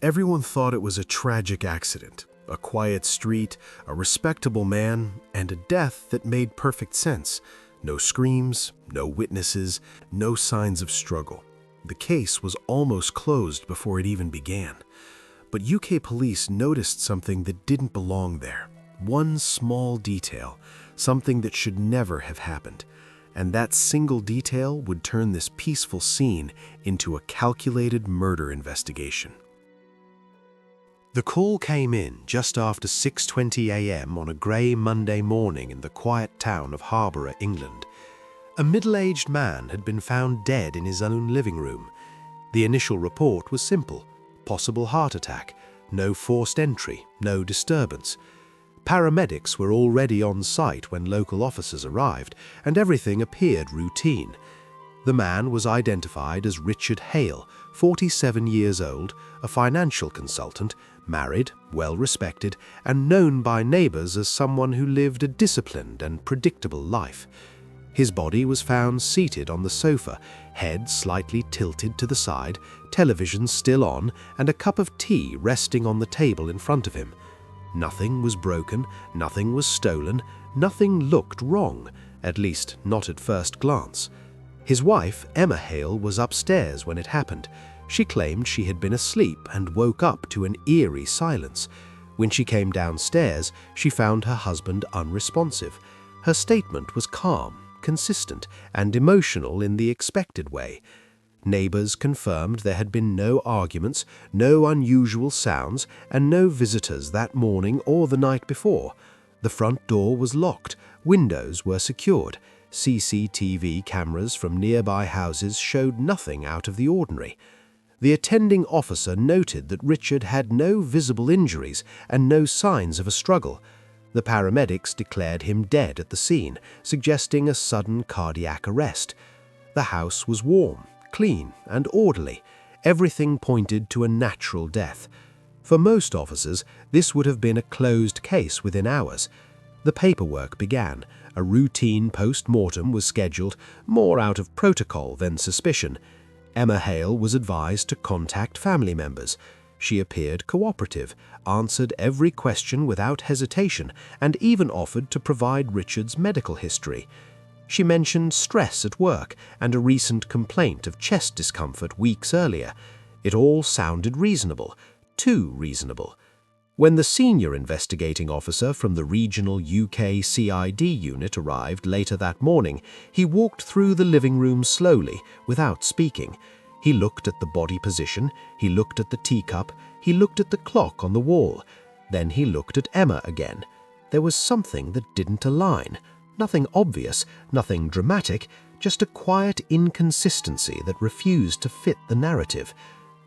Everyone thought it was a tragic accident, a quiet street, a respectable man, and a death that made perfect sense. No screams, no witnesses, no signs of struggle. The case was almost closed before it even began. But UK police noticed something that didn't belong there. One small detail, something that should never have happened. And that single detail would turn this peaceful scene into a calculated murder investigation. The call came in just after 6:20 a.m. on a grey Monday morning in the quiet town of Harborough, England. A middle-aged man had been found dead in his own living room. The initial report was simple: possible heart attack, no forced entry, no disturbance. Paramedics were already on site when local officers arrived, and everything appeared routine. The man was identified as Richard Hale, 47 years old, a financial consultant, married, well-respected, and known by neighbors as someone who lived a disciplined and predictable life. His body was found seated on the sofa, head slightly tilted to the side, television still on, and a cup of tea resting on the table in front of him. Nothing was broken, nothing was stolen, nothing looked wrong, at least not at first glance. His wife, Emma Hale, was upstairs when it happened. She claimed she had been asleep and woke up to an eerie silence. When she came downstairs, she found her husband unresponsive. Her statement was calm, consistent, and emotional in the expected way. Neighbors confirmed there had been no arguments, no unusual sounds, and no visitors that morning or the night before. The front door was locked, windows were secured. CCTV cameras from nearby houses showed nothing out of the ordinary. The attending officer noted that Richard had no visible injuries and no signs of a struggle. The paramedics declared him dead at the scene, suggesting a sudden cardiac arrest. The house was warm, clean, and orderly. Everything pointed to a natural death. For most officers, this would have been a closed case within hours. The paperwork began. A routine post-mortem was scheduled, more out of protocol than suspicion. Emma Hale was advised to contact family members. She appeared cooperative, answered every question without hesitation, and even offered to provide Richard's medical history. She mentioned stress at work and a recent complaint of chest discomfort weeks earlier. It all sounded reasonable, too reasonable. When the senior investigating officer from the regional UK CID unit arrived later that morning, he walked through the living room slowly, without speaking. He looked at the body position, he looked at the teacup, he looked at the clock on the wall. Then he looked at Emma again. There was something that didn't align. Nothing obvious, nothing dramatic, just a quiet inconsistency that refused to fit the narrative.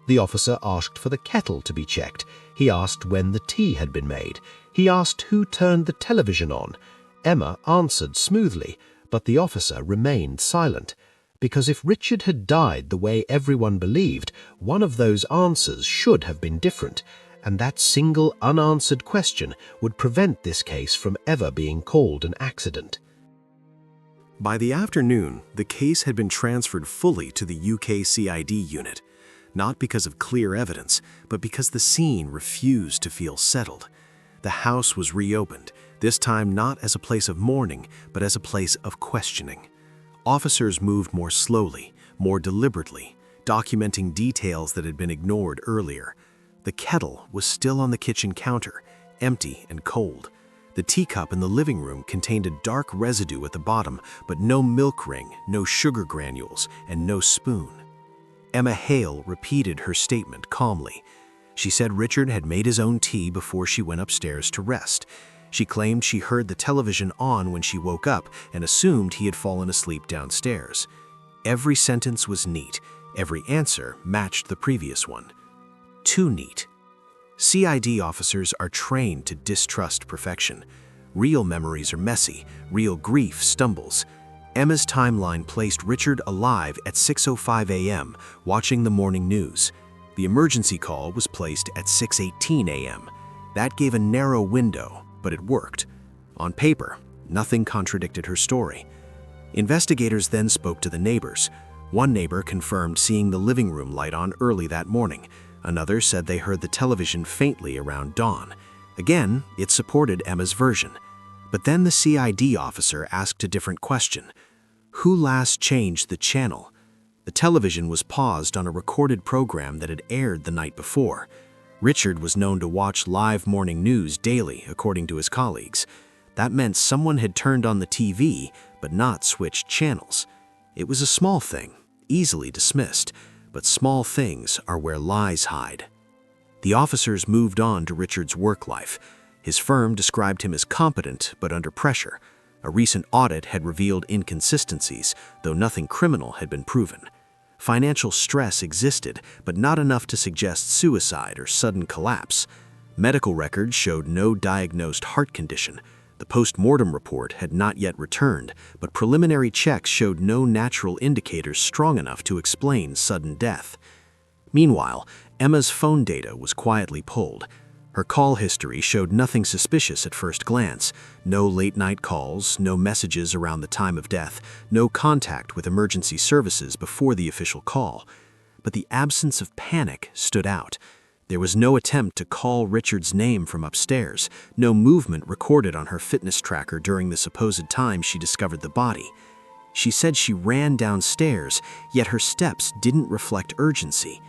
The officer asked for the kettle to be checked. He asked when the tea had been made. He asked who turned the television on. Emma answered smoothly, but the officer remained silent. Because if Richard had died the way everyone believed, one of those answers should have been different, and that single unanswered question would prevent this case from ever being called an accident. By the afternoon, the case had been transferred fully to the UK CID unit, not because of clear evidence, but because the scene refused to feel settled. The house was reopened, this time not as a place of mourning, but as a place of questioning. Officers moved more slowly, more deliberately, documenting details that had been ignored earlier. The kettle was still on the kitchen counter, empty and cold. The teacup in the living room contained a dark residue at the bottom, but no milk ring, no sugar granules, and no spoon. Emma Hale repeated her statement calmly. She said Richard had made his own tea before she went upstairs to rest. She claimed she heard the television on when she woke up and assumed he had fallen asleep downstairs. Every sentence was neat. Every answer matched the previous one. Too neat. CID officers are trained to distrust perfection. Real memories are messy. Real grief stumbles. Emma's timeline placed Richard alive at 6:05 a.m., watching the morning news. The emergency call was placed at 6:18 a.m. That gave a narrow window, but it worked. On paper, nothing contradicted her story. Investigators then spoke to the neighbors. One neighbor confirmed seeing the living room light on early that morning, Another said they heard the television faintly around dawn. Again, it supported Emma's version. But then the CID officer asked a different question. Who last changed the channel? The television was paused on a recorded program that had aired the night before. Richard was known to watch live morning news daily, according to his colleagues. That meant someone had turned on the TV, but not switched channels. It was a small thing, easily dismissed, but small things are where lies hide. The officers moved on to Richard's work life. His firm described him as competent but under pressure. A recent audit had revealed inconsistencies, though nothing criminal had been proven. Financial stress existed, but not enough to suggest suicide or sudden collapse. Medical records showed no diagnosed heart condition. The post-mortem report had not yet returned, but preliminary checks showed no natural indicators strong enough to explain sudden death. Meanwhile, Emma's phone data was quietly pulled. Her call history showed nothing suspicious at first glance. No late-night calls, no messages around the time of death, no contact with emergency services before the official call. But the absence of panic stood out. There was no attempt to call Richard's name from upstairs, no movement recorded on her fitness tracker during the supposed time she discovered the body. She said she ran downstairs, yet her steps didn't reflect urgency.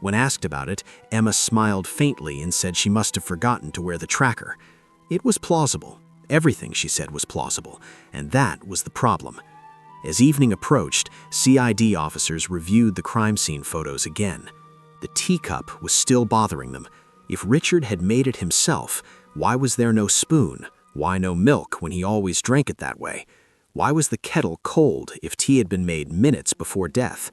When asked about it, Emma smiled faintly and said she must have forgotten to wear the tracker. It was plausible. Everything she said was plausible, and that was the problem. As evening approached, CID officers reviewed the crime scene photos again. The teacup was still bothering them. If Richard had made it himself, why was there no spoon? Why no milk when he always drank it that way? Why was the kettle cold if tea had been made minutes before death?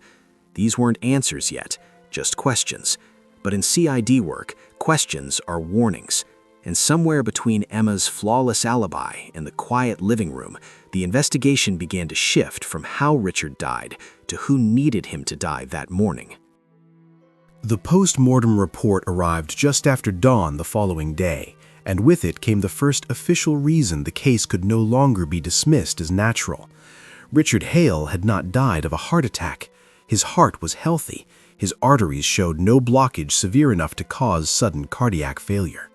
These weren't answers yet, just questions. But in CID work, questions are warnings. And somewhere between Emma's flawless alibi and the quiet living room, the investigation began to shift from how Richard died to who needed him to die that morning. The post-mortem report arrived just after dawn the following day, and with it came the first official reason the case could no longer be dismissed as natural. Richard Hale had not died of a heart attack. His heart was healthy. His arteries showed no blockage severe enough to cause sudden cardiac failure.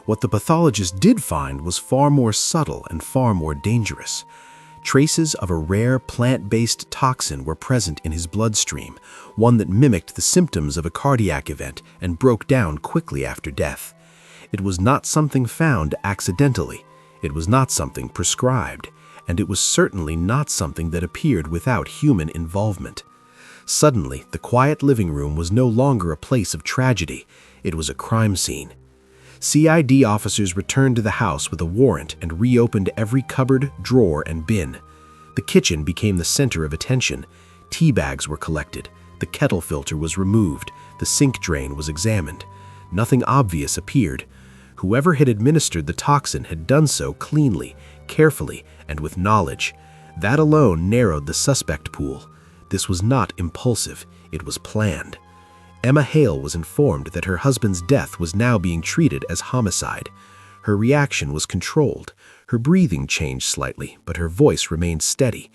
What the pathologist did find was far more subtle and far more dangerous. Traces of a rare plant-based toxin were present in his bloodstream, one that mimicked the symptoms of a cardiac event and broke down quickly after death. It was not something found accidentally. It was not something prescribed, and it was certainly not something that appeared without human involvement. Suddenly, the quiet living room was no longer a place of tragedy. It was a crime scene. CID officers returned to the house with a warrant and reopened every cupboard, drawer, and bin. The kitchen became the center of attention. Tea bags were collected. The kettle filter was removed. The sink drain was examined. Nothing obvious appeared. Whoever had administered the toxin had done so cleanly, carefully, and with knowledge. That alone narrowed the suspect pool. This was not impulsive. It was planned. Emma Hale was informed that her husband's death was now being treated as homicide. Her reaction was controlled. Her breathing changed slightly, but her voice remained steady.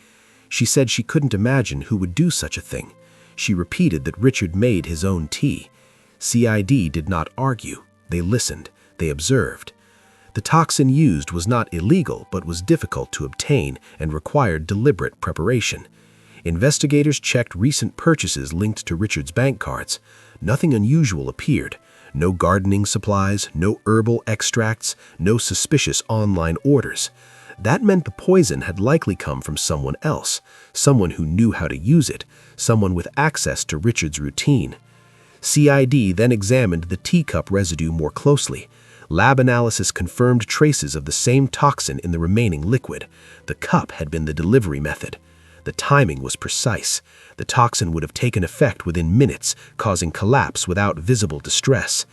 She said she couldn't imagine who would do such a thing. She repeated that Richard made his own tea. CID did not argue. They listened. They observed. The toxin used was not illegal, but was difficult to obtain and required deliberate preparation. Investigators checked recent purchases linked to Richard's bank cards. Nothing unusual appeared. No gardening supplies, no herbal extracts, no suspicious online orders. That meant the poison had likely come from someone else, someone who knew how to use it, someone with access to Richard's routine. CID then examined the teacup residue more closely. Lab analysis confirmed traces of the same toxin in the remaining liquid. The cup had been the delivery method. The timing was precise. The toxin would have taken effect within minutes, causing collapse without visible distress.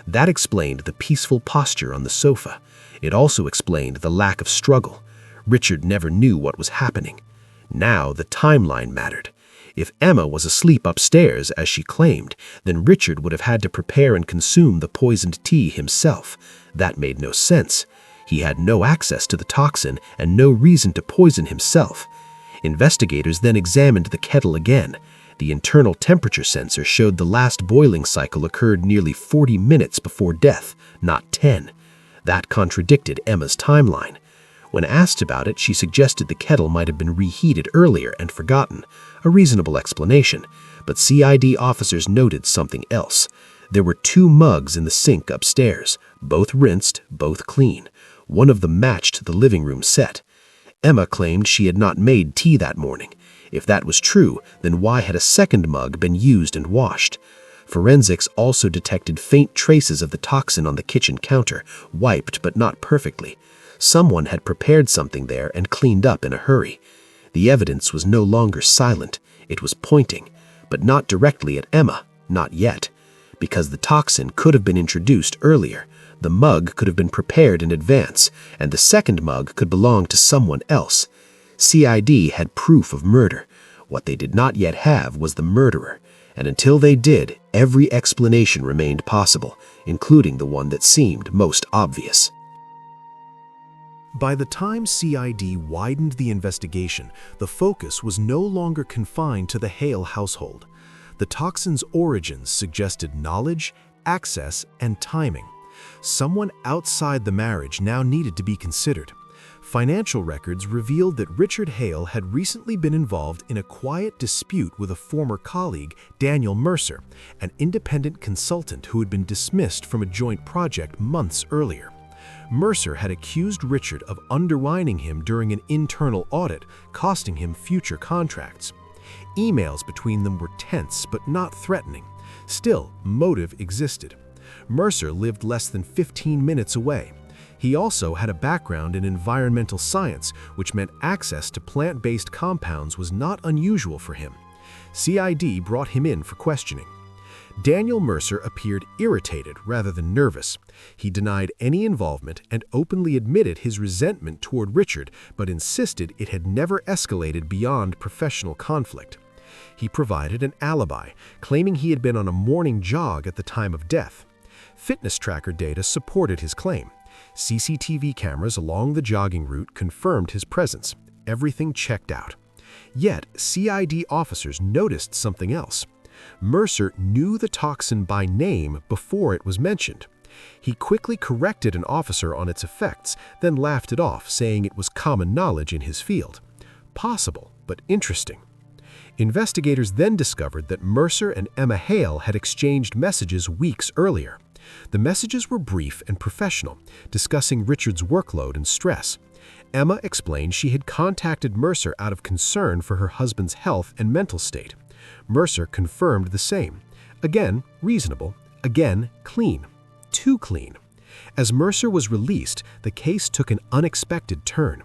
That explained the peaceful posture on the sofa. It also explained the lack of struggle. Richard never knew what was happening. Now the timeline mattered. If Emma was asleep upstairs, as she claimed, then Richard would have had to prepare and consume the poisoned tea himself. That made no sense. He had no access to the toxin and no reason to poison himself. Investigators then examined the kettle again. The internal temperature sensor showed the last boiling cycle occurred nearly 40 minutes before death, not 10. That contradicted Emma's timeline. When asked about it, she suggested the kettle might have been reheated earlier and forgotten, a reasonable explanation, but CID officers noted something else. There were 2 mugs in the sink upstairs, both rinsed, both clean. One of them matched the living room set. Emma claimed she had not made tea that morning. If that was true, then why had a second mug been used and washed? Forensics also detected faint traces of the toxin on the kitchen counter, wiped but not perfectly. Someone had prepared something there and cleaned up in a hurry. The evidence was no longer silent. It was pointing, but not directly at Emma, not yet. Because the toxin could have been introduced earlier, the mug could have been prepared in advance, and the second mug could belong to someone else. CID had proof of murder. What they did not yet have was the murderer, and until they did, every explanation remained possible, including the one that seemed most obvious. By the time CID widened the investigation, the focus was no longer confined to the Hale household. The toxin's origins suggested knowledge, access, and timing. Someone outside the marriage now needed to be considered. Financial records revealed that Richard Hale had recently been involved in a quiet dispute with a former colleague, Daniel Mercer, an independent consultant who had been dismissed from a joint project months earlier. Mercer had accused Richard of undermining him during an internal audit, costing him future contracts. Emails between them were tense but not threatening. Still, motive existed. Mercer lived less than 15 minutes away. He also had a background in environmental science, which meant access to plant-based compounds was not unusual for him. CID brought him in for questioning. Daniel Mercer appeared irritated rather than nervous. He denied any involvement and openly admitted his resentment toward Richard, but insisted it had never escalated beyond professional conflict. He provided an alibi, claiming he had been on a morning jog at the time of death. Fitness tracker data supported his claim. CCTV cameras along the jogging route confirmed his presence. Everything checked out. Yet, CID officers noticed something else. Mercer knew the toxin by name before it was mentioned. He quickly corrected an officer on its effects, then laughed it off, saying it was common knowledge in his field. Possible, but interesting. Investigators then discovered that Mercer and Emma Hale had exchanged messages weeks earlier. The messages were brief and professional, discussing Richard's workload and stress. Emma explained she had contacted Mercer out of concern for her husband's health and mental state. Mercer confirmed the same. Again, reasonable. Again, clean. Too clean. As Mercer was released, the case took an unexpected turn.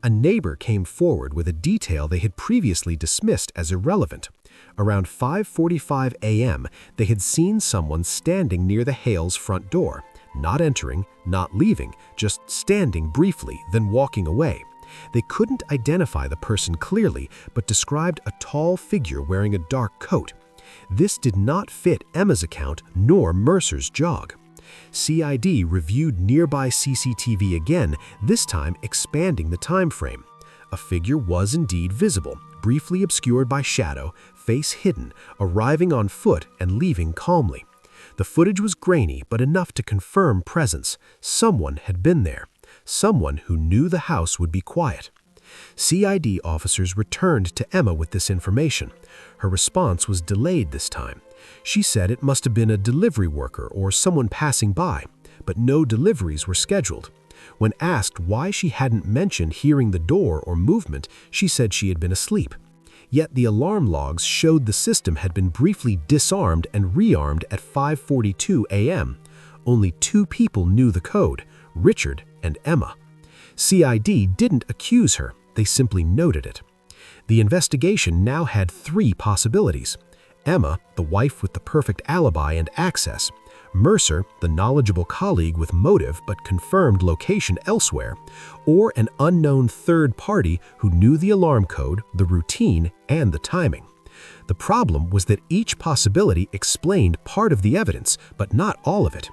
A neighbor came forward with a detail they had previously dismissed as irrelevant. Around 5:45 a.m., they had seen someone standing near the Hales' front door, not entering, not leaving, just standing briefly, then walking away. They couldn't identify the person clearly, but described a tall figure wearing a dark coat. This did not fit Emma's account nor Mercer's jog. CID reviewed nearby CCTV again, this time expanding the time frame. A figure was indeed visible, briefly obscured by shadow, face hidden, arriving on foot and leaving calmly. The footage was grainy but enough to confirm presence. Someone had been there. Someone who knew the house would be quiet. CID officers returned to Emma with this information. Her response was delayed this time. She said it must have been a delivery worker or someone passing by, but no deliveries were scheduled. When asked why she hadn't mentioned hearing the door or movement, she said she had been asleep. Yet the alarm logs showed the system had been briefly disarmed and rearmed at 5:42 a.m. Only 2 people knew the code, Richard and Emma. CID didn't accuse her, they simply noted it. The investigation now had 3 possibilities. Emma, the wife with the perfect alibi and access. Mercer, the knowledgeable colleague with motive but confirmed location elsewhere. Or an unknown third party who knew the alarm code, the routine, and the timing. The problem was that each possibility explained part of the evidence, but not all of it.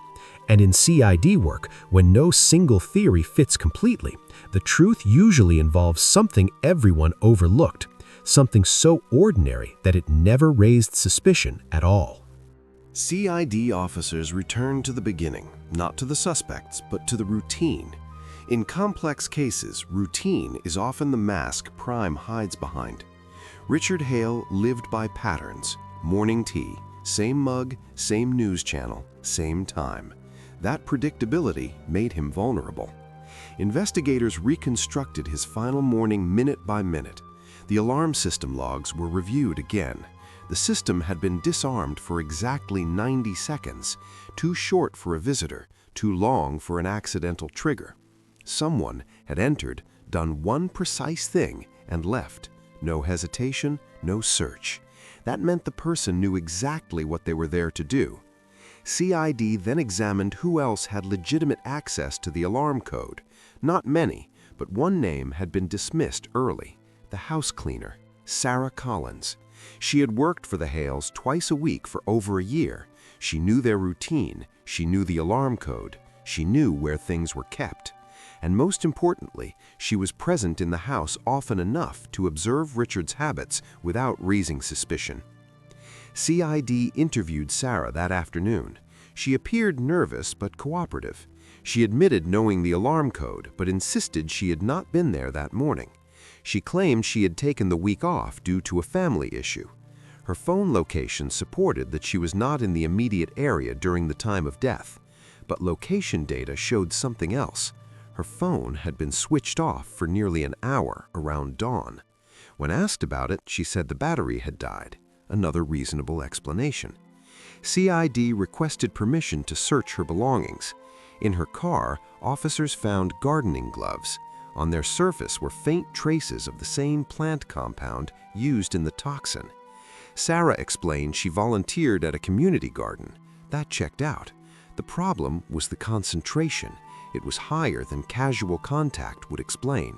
And in CID work, when no single theory fits completely, the truth usually involves something everyone overlooked, something so ordinary that it never raised suspicion at all. CID officers return to the beginning, not to the suspects, but to the routine. In complex cases, routine is often the mask crime hides behind. Richard Hale lived by patterns: morning tea, same mug, same news channel, same time. That predictability made him vulnerable. Investigators reconstructed his final morning minute by minute. The alarm system logs were reviewed again. The system had been disarmed for exactly 90 seconds, too short for a visitor, too long for an accidental trigger. Someone had entered, done one precise thing, and left. No hesitation, no search. That meant the person knew exactly what they were there to do. CID then examined who else had legitimate access to the alarm code. Not many, but one name had been dismissed early: the house cleaner, Sarah Collins. She had worked for the Hales twice a week for over a year. She knew their routine, she knew the alarm code, she knew where things were kept. And most importantly, she was present in the house often enough to observe Richard's habits without raising suspicion. CID interviewed Sarah that afternoon. She appeared nervous but cooperative. She admitted knowing the alarm code, but insisted she had not been there that morning. She claimed she had taken the week off due to a family issue. Her phone location supported that she was not in the immediate area during the time of death, but location data showed something else. Her phone had been switched off for nearly an hour around dawn. When asked about it, she said the battery had died. Another reasonable explanation. CID requested permission to search her belongings. In her car, officers found gardening gloves. On their surface were faint traces of the same plant compound used in the toxin. Sarah explained she volunteered at a community garden. That checked out. The problem was the concentration. It was higher than casual contact would explain.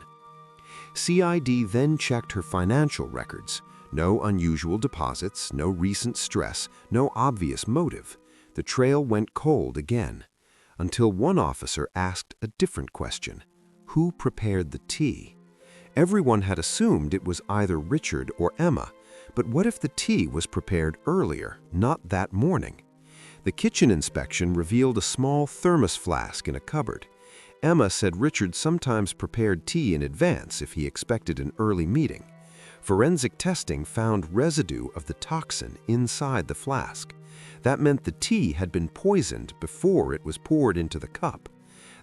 CID then checked her financial records. No unusual deposits, no recent stress, no obvious motive. The trail went cold again, until one officer asked a different question. Who prepared the tea? Everyone had assumed it was either Richard or Emma, but what if the tea was prepared earlier, not that morning? The kitchen inspection revealed a small thermos flask in a cupboard. Emma said Richard sometimes prepared tea in advance if he expected an early meeting. Forensic testing found residue of the toxin inside the flask. That meant the tea had been poisoned before it was poured into the cup.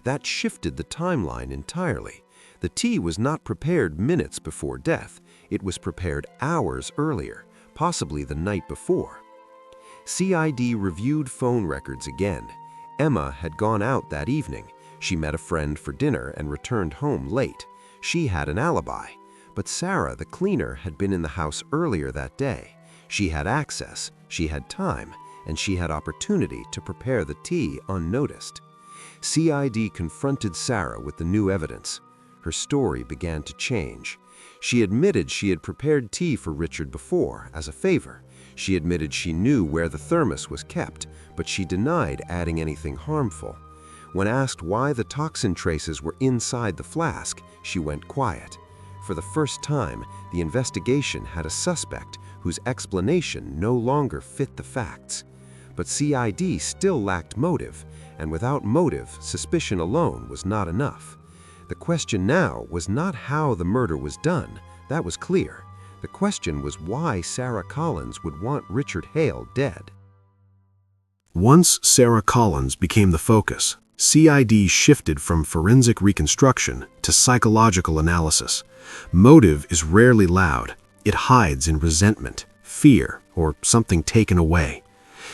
That shifted the timeline entirely. The tea was not prepared minutes before death. It was prepared hours earlier, possibly the night before. CID reviewed phone records again. Emma had gone out that evening. She met a friend for dinner and returned home late. She had an alibi. But Sarah, the cleaner, had been in the house earlier that day. She had access, she had time, and she had opportunity to prepare the tea unnoticed. CID confronted Sarah with the new evidence. Her story began to change. She admitted she had prepared tea for Richard before, as a favor. She admitted she knew where the thermos was kept, but she denied adding anything harmful. When asked why the toxin traces were inside the flask, she went quiet. For the first time, the investigation had a suspect whose explanation no longer fit the facts. But CID still lacked motive, and without motive, suspicion alone was not enough. The question now was not how the murder was done. That was clear. The question was why Sarah Collins would want Richard Hale dead. Once Sarah Collins became the focus, CID shifted from forensic reconstruction to psychological analysis. Motive is rarely loud. It hides in resentment, fear, or something taken away.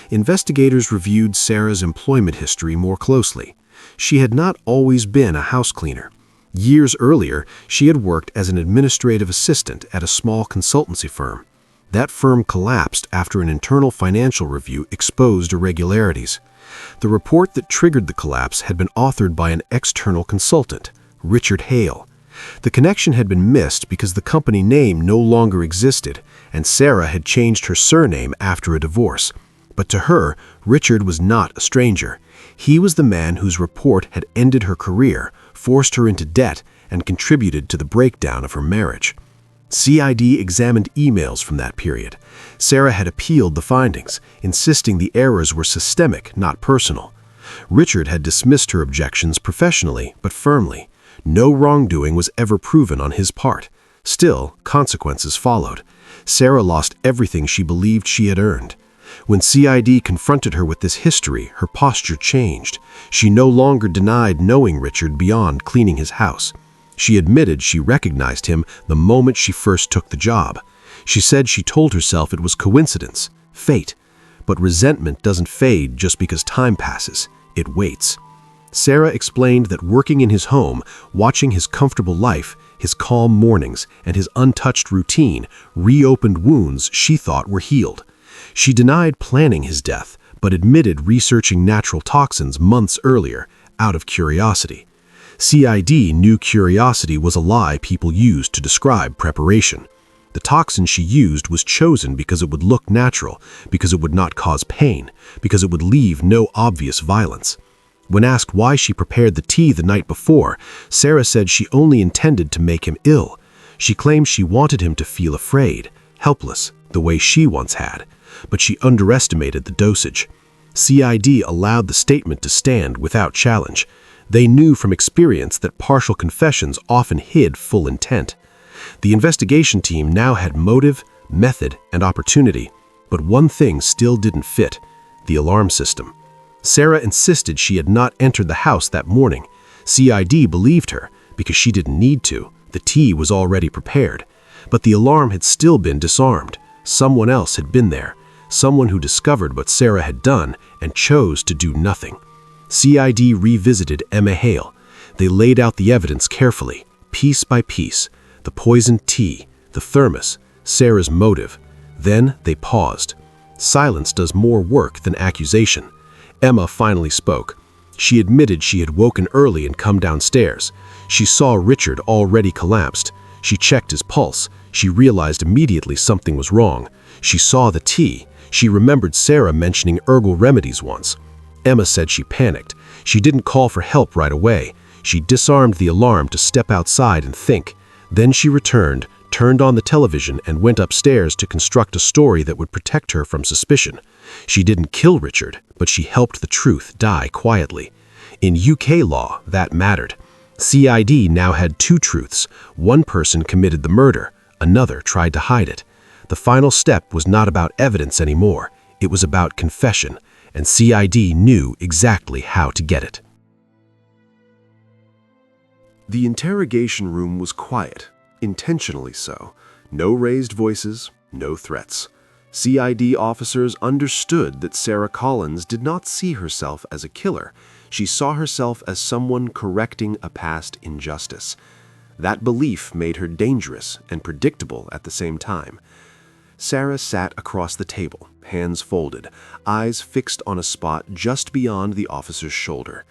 Investigators reviewed Sarah's employment history more closely. She had not always been a house cleaner. Years earlier, she had worked as an administrative assistant at a small consultancy firm. That firm collapsed after an internal financial review exposed irregularities. The report that triggered the collapse had been authored by an external consultant, Richard Hale. The connection had been missed because the company name no longer existed, and Sarah had changed her surname after a divorce. But to her, Richard was not a stranger. He was the man whose report had ended her career, forced her into debt, and contributed to the breakdown of her marriage. CID examined emails from that period. Sarah had appealed the findings, insisting the errors were systemic, not personal. Richard had dismissed her objections professionally but firmly. No wrongdoing was ever proven on his part. Still, consequences followed. Sarah lost everything she believed she had earned. When CID confronted her with this history, her posture changed. She no longer denied knowing Richard beyond cleaning his house. She admitted she recognized him the moment she first took the job. She said she told herself it was coincidence, fate. But resentment doesn't fade just because time passes. It waits. Sarah explained that working in his home, watching his comfortable life, his calm mornings, and his untouched routine reopened wounds she thought were healed. She denied planning his death, but admitted researching natural toxins months earlier, out of curiosity. CID knew curiosity was a lie people used to describe preparation. The toxin she used was chosen because it would look natural, because it would not cause pain, because it would leave no obvious violence. When asked why she prepared the tea the night before, Sarah said she only intended to make him ill. She claimed she wanted him to feel afraid, helpless, the way she once had. But she underestimated the dosage. CID allowed the statement to stand without challenge. They knew from experience that partial confessions often hid full intent. The investigation team now had motive, method, and opportunity. But one thing still didn't fit: the alarm system. Sarah insisted she had not entered the house that morning. CID believed her, because she didn't need to. The tea was already prepared. But the alarm had still been disarmed. Someone else had been there. Someone who discovered what Sarah had done and chose to do nothing. CID revisited Emma Hale. They laid out the evidence carefully, piece by piece. The poisoned tea, the thermos, Sarah's motive. Then they paused. Silence does more work than accusation. Emma finally spoke. She admitted she had woken early and come downstairs. She saw Richard already collapsed. She checked his pulse. She realized immediately something was wrong. She saw the tea. She remembered Sarah mentioning herbal remedies once. Emma said she panicked. She didn't call for help right away. She disarmed the alarm to step outside and think. Then she returned, turned on the television, and went upstairs to construct a story that would protect her from suspicion. She didn't kill Richard, but she helped the truth die quietly. In UK law, that mattered. CID now had two truths. One person committed the murder. Another tried to hide it. The final step was not about evidence anymore. It was about confession, and CID knew exactly how to get it. The interrogation room was quiet, intentionally so. No raised voices, no threats. CID officers understood that Sarah Collins did not see herself as a killer. She saw herself as someone correcting a past injustice. That belief made her dangerous and predictable at the same time. Sarah sat across the table, hands folded, eyes fixed on a spot just beyond the officer's shoulder.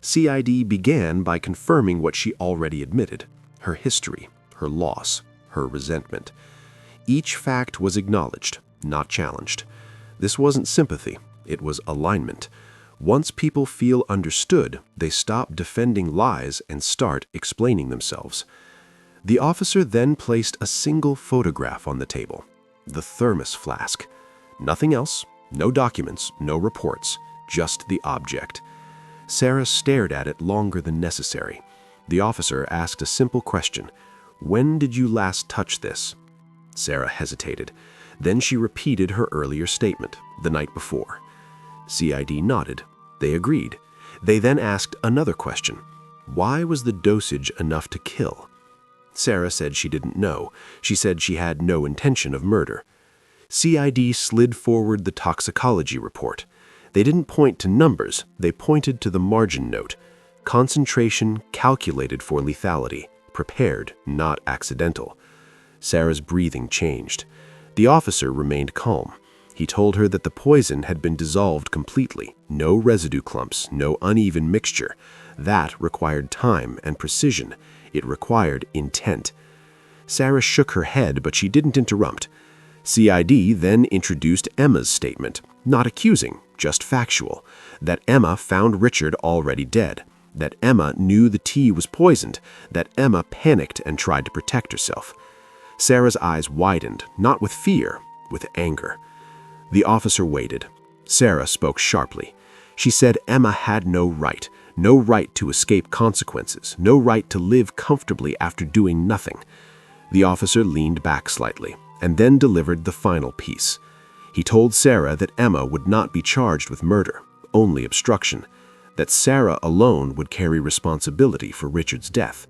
CID began by confirming what she already admitted: her history, her loss, her resentment. Each fact was acknowledged, not challenged. This wasn't sympathy, it was alignment. Once people feel understood, they stop defending lies and start explaining themselves. The officer then placed a single photograph on the table: the thermos flask. Nothing else, no documents, no reports, just the object. Sarah stared at it longer than necessary. The officer asked a simple question: "When did you last touch this?" Sarah hesitated. Then she repeated her earlier statement, the night before. CID nodded. They agreed. They then asked another question: why was the dosage enough to kill? Sarah said she didn't know. She said she had no intention of murder. CID slid forward the toxicology report. They didn't point to numbers, they pointed to the margin note: concentration calculated for lethality, prepared, not accidental. Sarah's breathing changed. The officer remained calm. He told her that the poison had been dissolved completely, no residue clumps, no uneven mixture. That required time and precision. It required intent. Sarah shook her head, but she didn't interrupt. CID then introduced Emma's statement, not accusing, just factual, that Emma found Richard already dead, that Emma knew the tea was poisoned, that Emma panicked and tried to protect herself. Sarah's eyes widened, not with fear, with anger. The officer waited. Sarah spoke sharply. She said Emma had no right to escape consequences, no right to live comfortably after doing nothing. The officer leaned back slightly, and then delivered the final piece. He told Sarah that Emma would not be charged with murder, only obstruction, that Sarah alone would carry responsibility for Richard's death.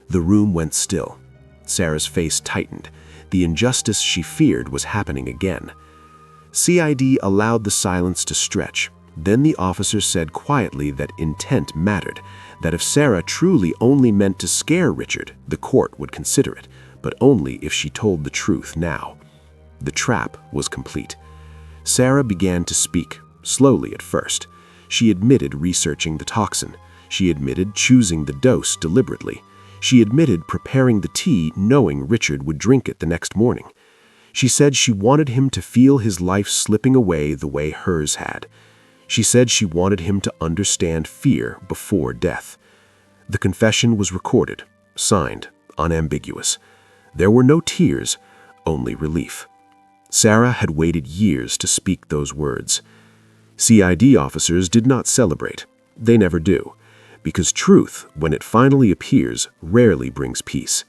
The room went still. Sarah's face tightened. The injustice she feared was happening again. CID allowed the silence to stretch. Then the officer said quietly that intent mattered, that if Sarah truly only meant to scare Richard, the court would consider it, but only if she told the truth now. The trap was complete. Sarah began to speak, slowly at first. She admitted researching the toxin. She admitted choosing the dose deliberately. She admitted preparing the tea knowing Richard would drink it the next morning. She said she wanted him to feel his life slipping away the way hers had. She said she wanted him to understand fear before death. The confession was recorded, signed, unambiguous. There were no tears, only relief. Sarah had waited years to speak those words. CID officers did not celebrate. They never do, because truth, when it finally appears, rarely brings peace.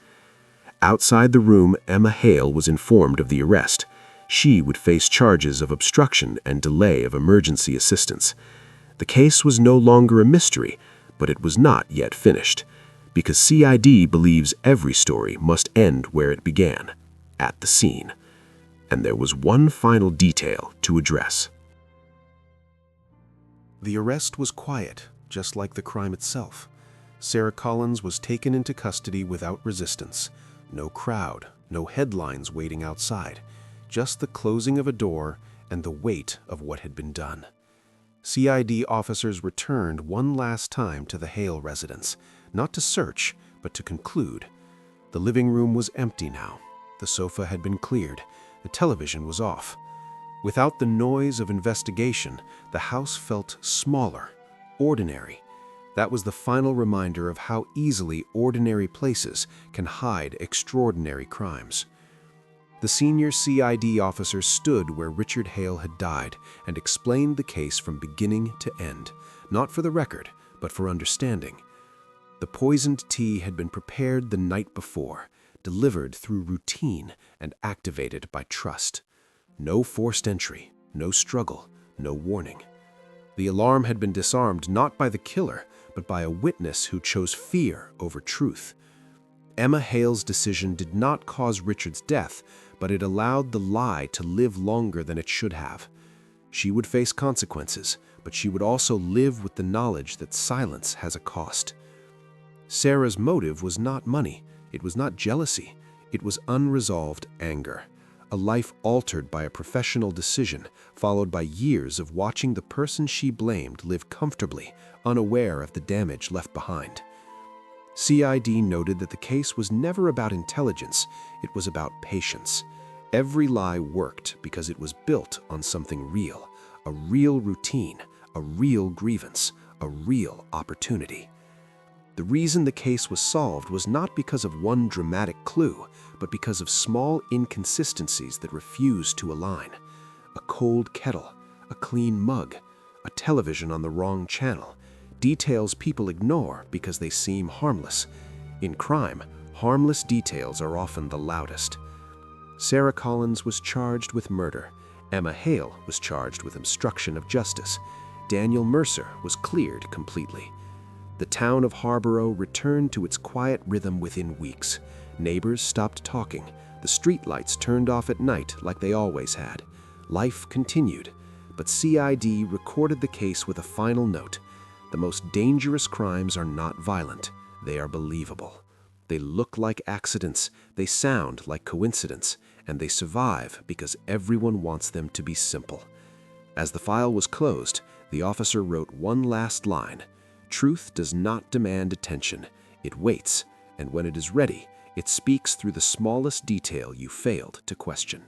Outside the room, Emma Hale was informed of the arrest. She would face charges of obstruction and delay of emergency assistance. The case was no longer a mystery, but it was not yet finished, because CID believes every story must end where it began, at the scene. And there was one final detail to address. The arrest was quiet, just like the crime itself. Sarah Collins was taken into custody without resistance. No crowd, no headlines waiting outside, just the closing of a door and the weight of what had been done. CID officers returned one last time to the Hale residence, not to search, but to conclude. The living room was empty now. The sofa had been cleared. The television was off. Without the noise of investigation, the house felt smaller, ordinary. That was the final reminder of how easily ordinary places can hide extraordinary crimes. The senior CID officer stood where Richard Hale had died and explained the case from beginning to end, not for the record, but for understanding. The poisoned tea had been prepared the night before, delivered through routine and activated by trust. No forced entry, no struggle, no warning. The alarm had been disarmed not by the killer, but by a witness who chose fear over truth. Emma Hale's decision did not cause Richard's death, but it allowed the lie to live longer than it should have. She would face consequences, but she would also live with the knowledge that silence has a cost. Sarah's motive was not money. It was not jealousy. It was unresolved anger. A life altered by a professional decision, followed by years of watching the person she blamed live comfortably, unaware of the damage left behind. CID noted that the case was never about intelligence, it was about patience. Every lie worked because it was built on something real, a real routine, a real grievance, a real opportunity. The reason the case was solved was not because of one dramatic clue, but because of small inconsistencies that refused to align. A cold kettle, a clean mug, a television on the wrong channel, details people ignore because they seem harmless. In crime, harmless details are often the loudest. Sarah Collins was charged with murder. Emma Hale was charged with obstruction of justice. Daniel Mercer was cleared completely. The town of Harborough returned to its quiet rhythm within weeks. Neighbors stopped talking. The streetlights turned off at night like they always had. Life continued, but CID recorded the case with a final note. The most dangerous crimes are not violent. They are believable. They look like accidents, they sound like coincidence, and they survive because everyone wants them to be simple. As the file was closed, the officer wrote one last line. Truth does not demand attention. It waits, and when it is ready, it speaks through the smallest detail you failed to question.